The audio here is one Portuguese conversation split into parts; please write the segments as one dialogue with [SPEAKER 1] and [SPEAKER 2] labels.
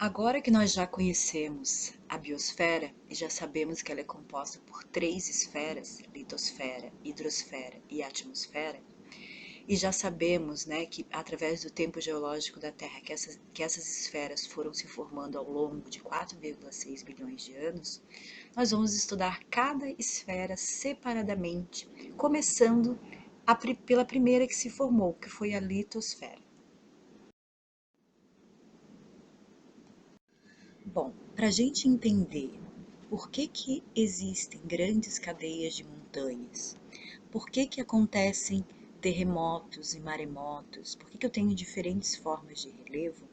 [SPEAKER 1] Agora que nós já conhecemos a biosfera e já sabemos que ela é composta por 3 esferas, litosfera, hidrosfera e atmosfera, e já sabemos, né, que através do tempo geológico da Terra que essas esferas foram se formando ao longo de 4,6 bilhões de anos, nós vamos estudar cada esfera separadamente, começando pela primeira que se formou, que foi a litosfera. Bom, para a gente entender por que existem grandes cadeias de montanhas, por que acontecem terremotos e maremotos, por que eu tenho diferentes formas de relevo,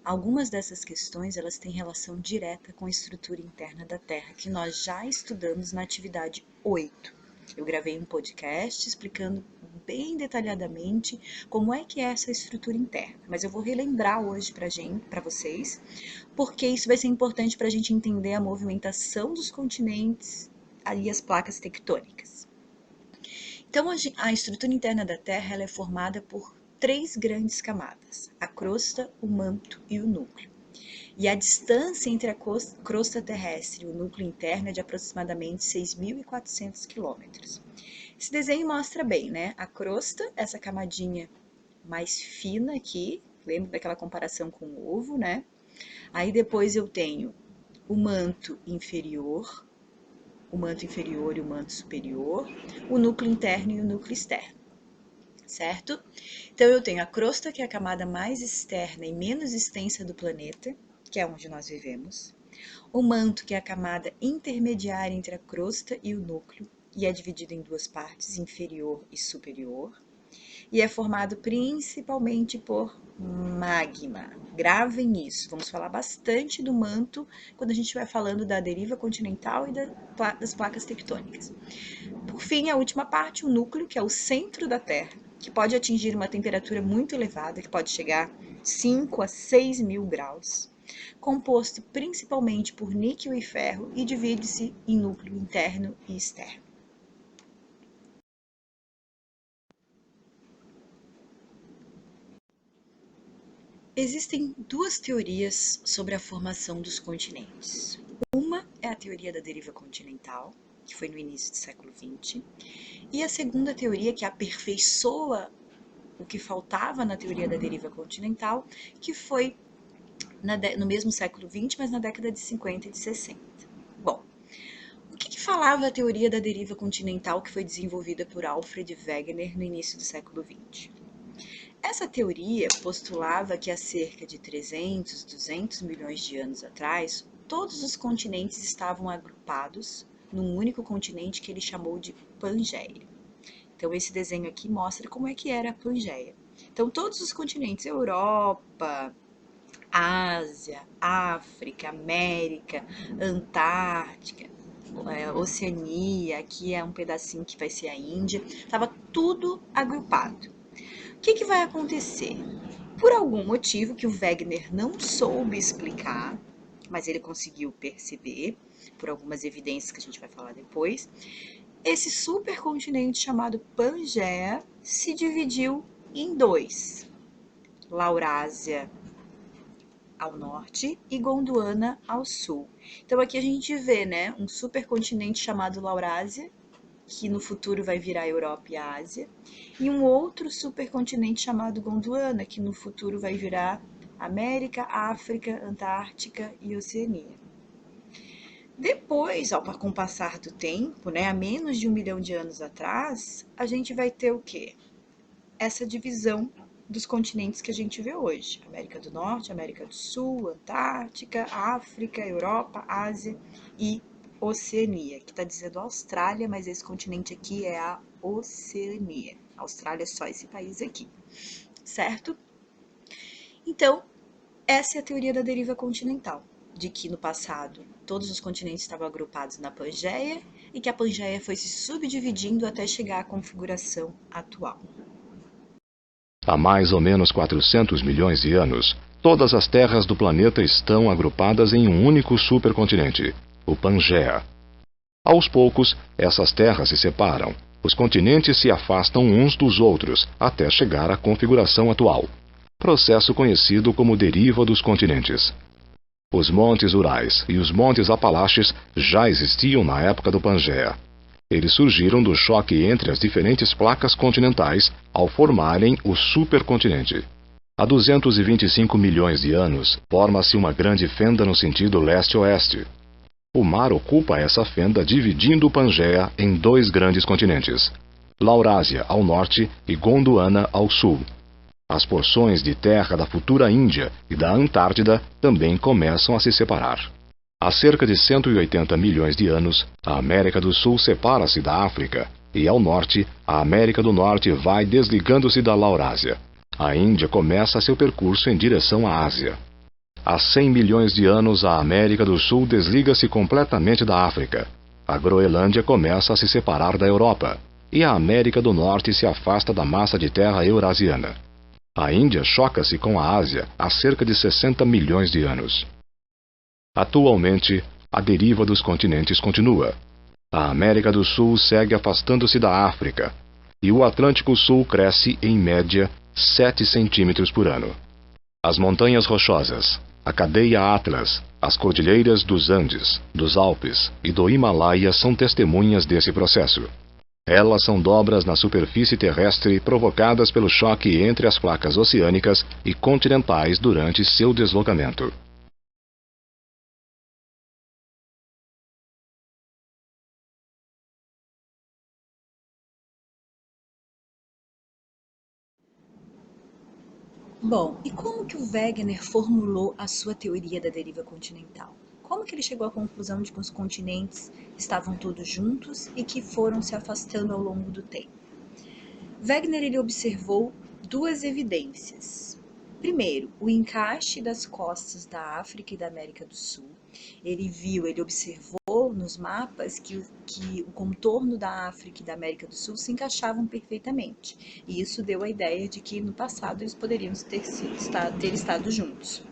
[SPEAKER 1] algumas dessas questões elas têm relação direta com a estrutura interna da Terra, que nós já estudamos na atividade 8. Eu gravei um podcast explicando bem detalhadamente como é que é essa estrutura interna, mas eu vou relembrar hoje para vocês, porque isso vai ser importante para a gente entender a movimentação dos continentes e as placas tectônicas. Então, a estrutura interna da Terra ela é formada por 3 grandes camadas: a crosta, o manto e o núcleo. E a distância entre a crosta terrestre e o núcleo interno é de aproximadamente 6.400 quilômetros. Esse desenho mostra bem, né? A crosta, essa camadinha mais fina aqui, lembra daquela comparação com o ovo, né? Aí depois eu tenho o manto inferior e o manto superior, o núcleo interno e o núcleo externo, certo? Então eu tenho a crosta, que é a camada mais externa e menos extensa do planeta, que é onde nós vivemos. O manto, que é a camada intermediária entre a crosta e o núcleo, e é dividido em 2 partes, inferior e superior, e é formado principalmente por magma. Gravem isso, vamos falar bastante do manto quando a gente estiver falando da deriva continental e das placas tectônicas. Por fim, a última parte, o núcleo, que é o centro da Terra, que pode atingir uma temperatura muito elevada, que pode chegar 5 a 6 mil graus, composto principalmente por níquel e ferro e divide-se em núcleo interno e externo. Existem 2 teorias sobre a formação dos continentes. Uma é a teoria da deriva continental, que foi no início do século XX, e a segunda teoria, que aperfeiçoa o que faltava na teoria da deriva continental, que foi no mesmo século XX, mas na década de 50 e de 60. Bom, o que falava a teoria da deriva continental que foi desenvolvida por Alfred Wegener no início do século XX? Essa teoria postulava que há cerca de 300, 200 milhões de anos atrás, todos os continentes estavam agrupados num único continente que ele chamou de Pangeia. Então, esse desenho aqui mostra como é que era a Pangeia. Então, todos os continentes, Europa, Ásia, África, América, Antártica, Oceania, aqui é um pedacinho que vai ser a Índia, estava tudo agrupado. O que vai acontecer? Por algum motivo que o Wegener não soube explicar, mas ele conseguiu perceber, por algumas evidências que a gente vai falar depois, esse supercontinente chamado Pangeia se dividiu em 2, Laurásia ao norte e Gondwana ao sul. Então aqui a gente vê, né, um supercontinente chamado Laurásia, que no futuro vai virar a Europa e a Ásia, e um outro supercontinente chamado Gondwana, que no futuro vai virar América, África, Antártica e Oceania. Depois, com o passar do tempo, né, há menos de 1 milhão de anos atrás, a gente vai ter o quê? Essa divisão dos continentes que a gente vê hoje: América do Norte, América do Sul, Antártica, África, Europa, Ásia e Oceania, que está dizendo Austrália, mas esse continente aqui é a Oceania. A Austrália é só esse país aqui, certo? Então, essa é a teoria da deriva continental, de que no passado todos os continentes estavam agrupados na Pangeia e que a Pangeia foi se subdividindo até chegar à configuração atual.
[SPEAKER 2] Há mais ou menos 400 milhões de anos, todas as terras do planeta estão agrupadas em um único supercontinente, o Pangeia. Aos poucos, essas terras se separam. Os continentes se afastam uns dos outros, até chegar à configuração atual, processo conhecido como deriva dos continentes. Os Montes Urais e os Montes Apalaches já existiam na época do Pangeia. Eles surgiram do choque entre as diferentes placas continentais ao formarem o supercontinente. Há 225 milhões de anos, forma-se uma grande fenda no sentido leste-oeste. O mar ocupa essa fenda, dividindo o Pangeia em dois grandes continentes, Laurásia ao norte e Gondwana ao sul. As porções de terra da futura Índia e da Antártida também começam a se separar. Há cerca de 180 milhões de anos, a América do Sul separa-se da África, e ao norte, a América do Norte vai desligando-se da Laurásia. A Índia começa seu percurso em direção à Ásia. Há 100 milhões de anos, a América do Sul desliga-se completamente da África. A Groenlândia começa a se separar da Europa, e a América do Norte se afasta da massa de terra eurasiana. A Índia choca-se com a Ásia há cerca de 60 milhões de anos. Atualmente, a deriva dos continentes continua. A América do Sul segue afastando-se da África, e o Atlântico Sul cresce, em média, 7 centímetros por ano. As montanhas rochosas, a cadeia Atlas, as cordilheiras dos Andes, dos Alpes e do Himalaia são testemunhas desse processo. Elas são dobras na superfície terrestre provocadas pelo choque entre as placas oceânicas e continentais durante seu deslocamento.
[SPEAKER 1] Bom, e como que o Wegener formulou a sua teoria da deriva continental? Como que ele chegou à conclusão de que os continentes estavam todos juntos e que foram se afastando ao longo do tempo? Wegener ele observou duas evidências. Primeiro, o encaixe das costas da África e da América do Sul. Ele observou nos mapas que o contorno da África e da América do Sul se encaixavam perfeitamente. E isso deu a ideia de que no passado eles poderiam ter estado juntos.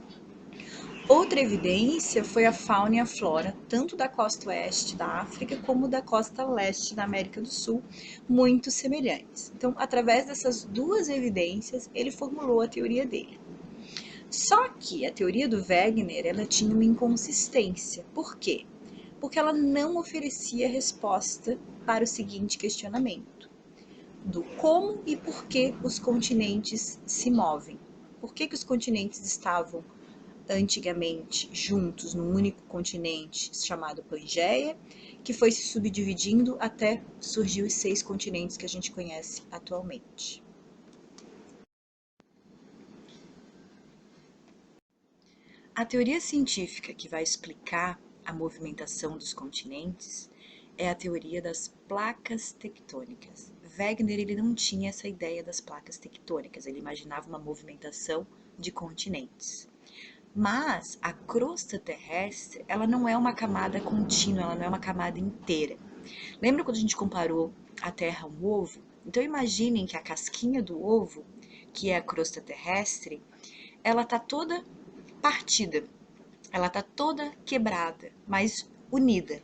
[SPEAKER 1] Outra evidência foi a fauna e a flora, tanto da costa oeste da África como da costa leste da América do Sul, muito semelhantes. Então, através dessas duas evidências, ele formulou a teoria dele. Só que a teoria do Wegener, ela tinha uma inconsistência. Por quê? Porque ela não oferecia resposta para o seguinte questionamento: do como e por que os continentes se movem. Por que os continentes estavam antigamente juntos num único continente chamado Pangeia, que foi se subdividindo até surgir os 6 continentes que a gente conhece atualmente. A teoria científica que vai explicar a movimentação dos continentes é a teoria das placas tectônicas. Wegener ele não tinha essa ideia das placas tectônicas, ele imaginava uma movimentação de continentes. Mas a crosta terrestre, ela não é uma camada contínua, ela não é uma camada inteira. Lembra quando a gente comparou a Terra a um ovo? Então imaginem que a casquinha do ovo, que é a crosta terrestre, ela está toda partida, ela está toda quebrada, mas unida.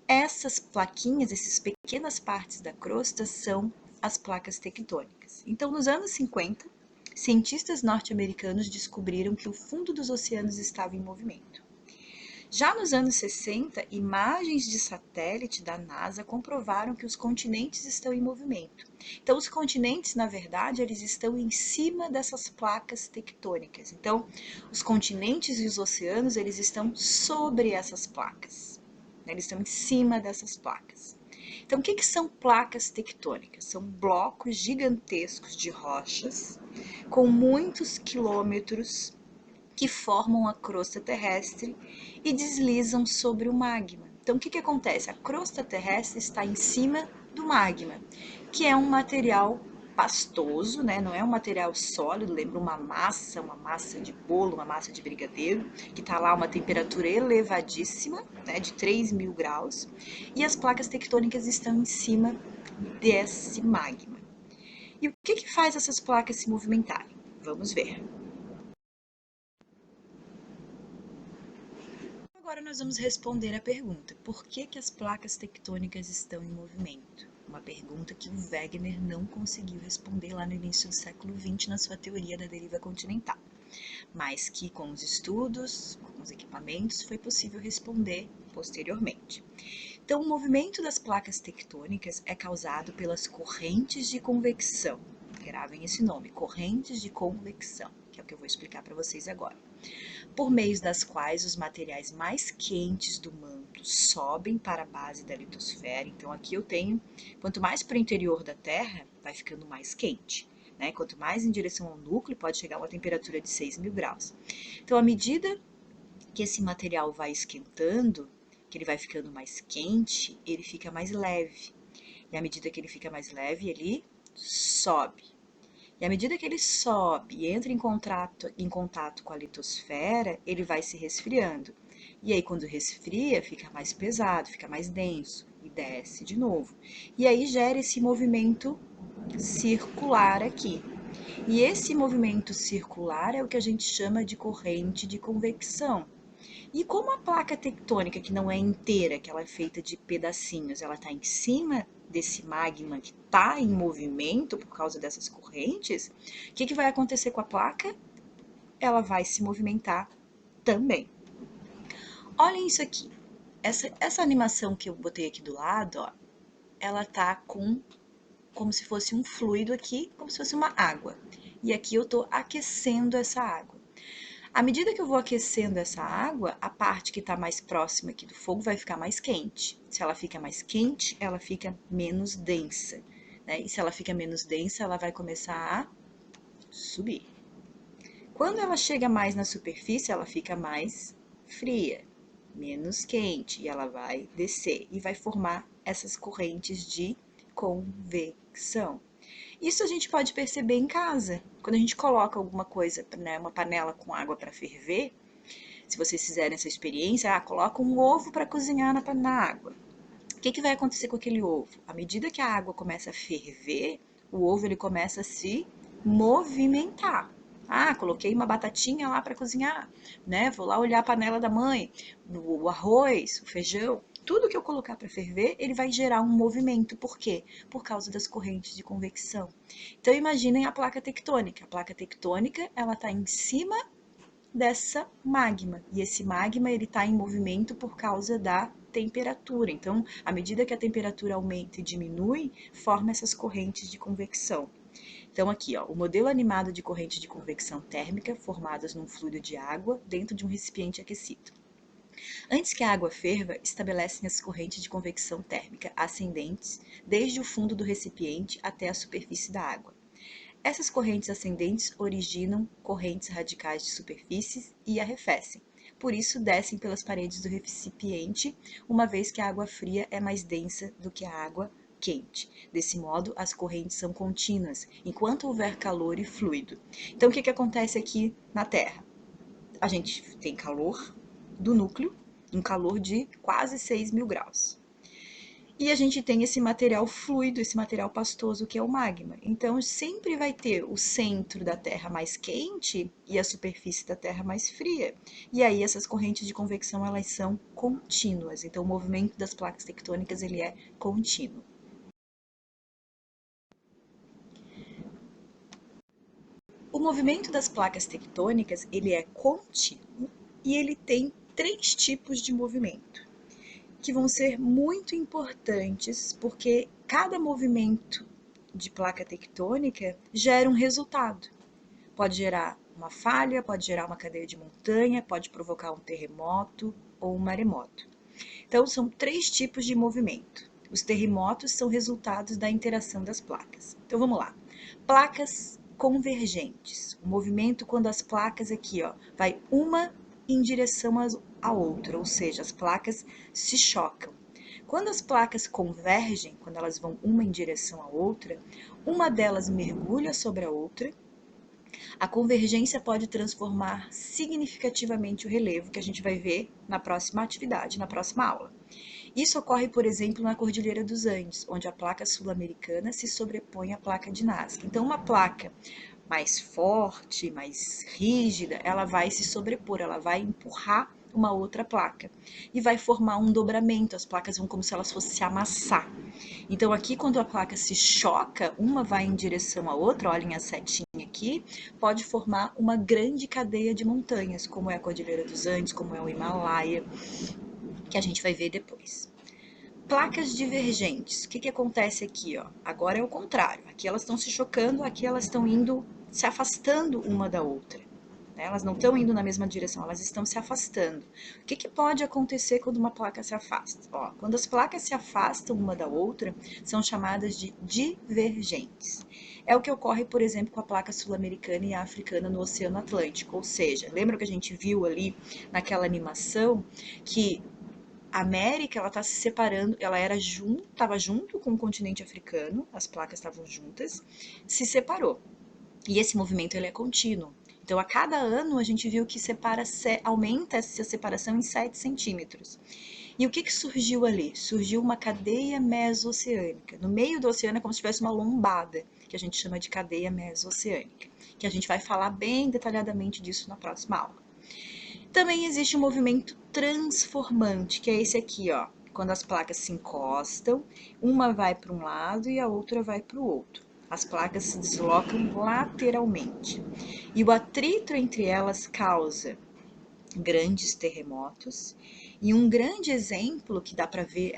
[SPEAKER 1] Essas plaquinhas, essas pequenas partes da crosta são as placas tectônicas. Então, nos anos 50, cientistas norte-americanos descobriram que o fundo dos oceanos estava em movimento. Já nos anos 60, imagens de satélite da NASA comprovaram que os continentes estão em movimento. Então, os continentes, na verdade, eles estão em cima dessas placas tectônicas. Então, os continentes e os oceanos, eles estão sobre essas placas. Eles estão em cima dessas placas. Então, o que são placas tectônicas? São blocos gigantescos de rochas com muitos quilômetros que formam a crosta terrestre e deslizam sobre o magma. Então, o que acontece? A crosta terrestre está em cima do magma, que é um material pastoso, né? Não é um material sólido, lembra uma massa de bolo, uma massa de brigadeiro, que está lá a uma temperatura elevadíssima, né? De 3.000 graus, e as placas tectônicas estão em cima desse magma. E o que faz essas placas se movimentarem? Vamos ver. Agora nós vamos responder a pergunta: por que as placas tectônicas estão em movimento? Uma pergunta que o Wegener não conseguiu responder lá no início do século XX na sua teoria da deriva continental, mas que com os estudos, com os equipamentos, foi possível responder posteriormente. Então, o movimento das placas tectônicas é causado pelas correntes de convecção. Gravem esse nome, correntes de convecção, que é o que eu vou explicar para vocês agora. Por meio das quais os materiais mais quentes do manto sobem para a base da litosfera. Então, aqui eu tenho, quanto mais para o interior da Terra, vai ficando mais quente. Né? Quanto mais em direção ao núcleo, pode chegar a uma temperatura de 6.000 graus. Então, à medida que esse material vai esquentando, que ele vai ficando mais quente, ele fica mais leve. E à medida que ele fica mais leve, ele sobe. E à medida que ele sobe e entra em contato com a litosfera, ele vai se resfriando. E aí, quando resfria, fica mais pesado, fica mais denso e desce de novo. E aí gera esse movimento circular aqui. E esse movimento circular é o que a gente chama de corrente de convecção. E como a placa tectônica, que não é inteira, que ela é feita de pedacinhos, ela está em cima desse magma que está em movimento por causa dessas correntes, o que vai acontecer com a placa? Ela vai se movimentar também. Olhem isso aqui. Essa animação que eu botei aqui do lado, ó, ela tá como se fosse um fluido aqui, como se fosse uma água. E aqui eu estou aquecendo essa água. À medida que eu vou aquecendo essa água, a parte que está mais próxima aqui do fogo vai ficar mais quente. Se ela fica mais quente, ela fica menos densa. Né? E se ela fica menos densa, ela vai começar a subir. Quando ela chega mais na superfície, ela fica mais fria, menos quente, e ela vai descer e vai formar essas correntes de convecção. Isso a gente pode perceber em casa. Quando a gente coloca alguma coisa, né, uma panela com água para ferver, se vocês fizerem essa experiência, coloca um ovo para cozinhar na água. O que vai acontecer com aquele ovo? À medida que a água começa a ferver, o ovo ele começa a se movimentar. Coloquei uma batatinha lá para cozinhar, né? Vou lá olhar a panela da mãe, o arroz, o feijão. Tudo que eu colocar para ferver, ele vai gerar um movimento. Por quê? Por causa das correntes de convecção. Então, imaginem a placa tectônica. A placa tectônica, ela está em cima dessa magma. E esse magma, ele está em movimento por causa da temperatura. Então, à medida que a temperatura aumenta e diminui, forma essas correntes de convecção. Então, aqui, ó, o modelo animado de corrente de convecção térmica formadas num fluido de água dentro de um recipiente aquecido. Antes que a água ferva, estabelecem as correntes de convecção térmica ascendentes desde o fundo do recipiente até a superfície da água. Essas correntes ascendentes originam correntes radicais de superfícies e arrefecem. Por isso, descem pelas paredes do recipiente, uma vez que a água fria é mais densa do que a água quente. Desse modo, as correntes são contínuas, enquanto houver calor e fluido. Então, o que acontece aqui na Terra? A gente tem calor do núcleo, um calor de quase 6.000 graus. E a gente tem esse material fluido, esse material pastoso que é o magma. Então, sempre vai ter o centro da Terra mais quente e a superfície da Terra mais fria. E aí, essas correntes de convecção, elas são contínuas. Então, o movimento das placas tectônicas, ele é contínuo. O movimento das placas tectônicas, ele é contínuo e ele tem 3 tipos de movimento, que vão ser muito importantes, porque cada movimento de placa tectônica gera um resultado. Pode gerar uma falha, pode gerar uma cadeia de montanha, pode provocar um terremoto ou um maremoto. Então, são 3 tipos de movimento. Os terremotos são resultados da interação das placas. Então, vamos lá. Placas convergentes. O movimento quando as placas aqui, ó, vai uma em direção à outra, ou seja, as placas se chocam. Quando as placas convergem, quando elas vão uma em direção à outra, uma delas mergulha sobre a outra. A convergência pode transformar significativamente o relevo, que a gente vai ver na próxima atividade, na próxima aula. Isso ocorre, por exemplo, na Cordilheira dos Andes, onde a placa sul-americana se sobrepõe à placa de Nazca. Então, uma placa mais forte, mais rígida, ela vai se sobrepor, ela vai empurrar uma outra placa e vai formar um dobramento, as placas vão como se elas fossem se amassar. Então, aqui, quando a placa se choca, uma vai em direção à outra, olhem a setinha aqui, pode formar uma grande cadeia de montanhas, como é a Cordilheira dos Andes, como é o Himalaia, que a gente vai ver depois. Placas divergentes, o que acontece aqui? Ó? Agora é o contrário, aqui elas estão se chocando, aqui elas estão indo, se afastando uma da outra. Elas não estão indo na mesma direção, elas estão se afastando. O que pode acontecer quando uma placa se afasta? Ó, quando as placas se afastam uma da outra, são chamadas de divergentes. É o que ocorre, por exemplo, com a placa sul-americana e a africana no Oceano Atlântico. Ou seja, lembra que a gente viu ali naquela animação que a América, ela está se separando, ela estava junto com o continente africano, as placas estavam juntas, se separou. E esse movimento ele é contínuo. Então, a cada ano, a gente viu que aumenta essa separação em 7 centímetros. E o que surgiu ali? Surgiu uma cadeia meso-oceânica. No meio do oceano é como se tivesse uma lombada, que a gente chama de cadeia meso-oceânica, que a gente vai falar bem detalhadamente disso na próxima aula. Também existe um movimento transformante, que é esse aqui, ó. Quando as placas se encostam, uma vai para um lado e a outra vai para o outro. As placas se deslocam lateralmente. E o atrito entre elas causa grandes terremotos. E um grande exemplo que dá para ver,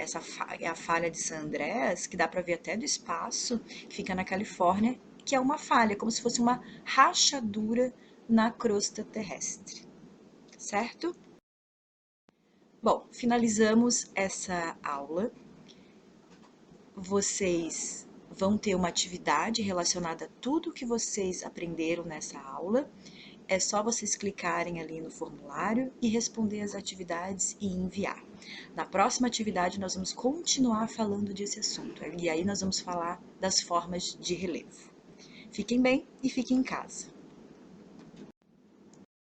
[SPEAKER 1] é a falha de San Andreas, que dá para ver até do espaço, que fica na Califórnia, que é uma falha, como se fosse uma rachadura na crosta terrestre. Certo? Bom, finalizamos essa aula. Vocês vão ter uma atividade relacionada a tudo que vocês aprenderam nessa aula. É só vocês clicarem ali no formulário e responder as atividades e enviar. Na próxima atividade, nós vamos continuar falando desse assunto. E aí nós vamos falar das formas de relevo. Fiquem bem e fiquem em casa.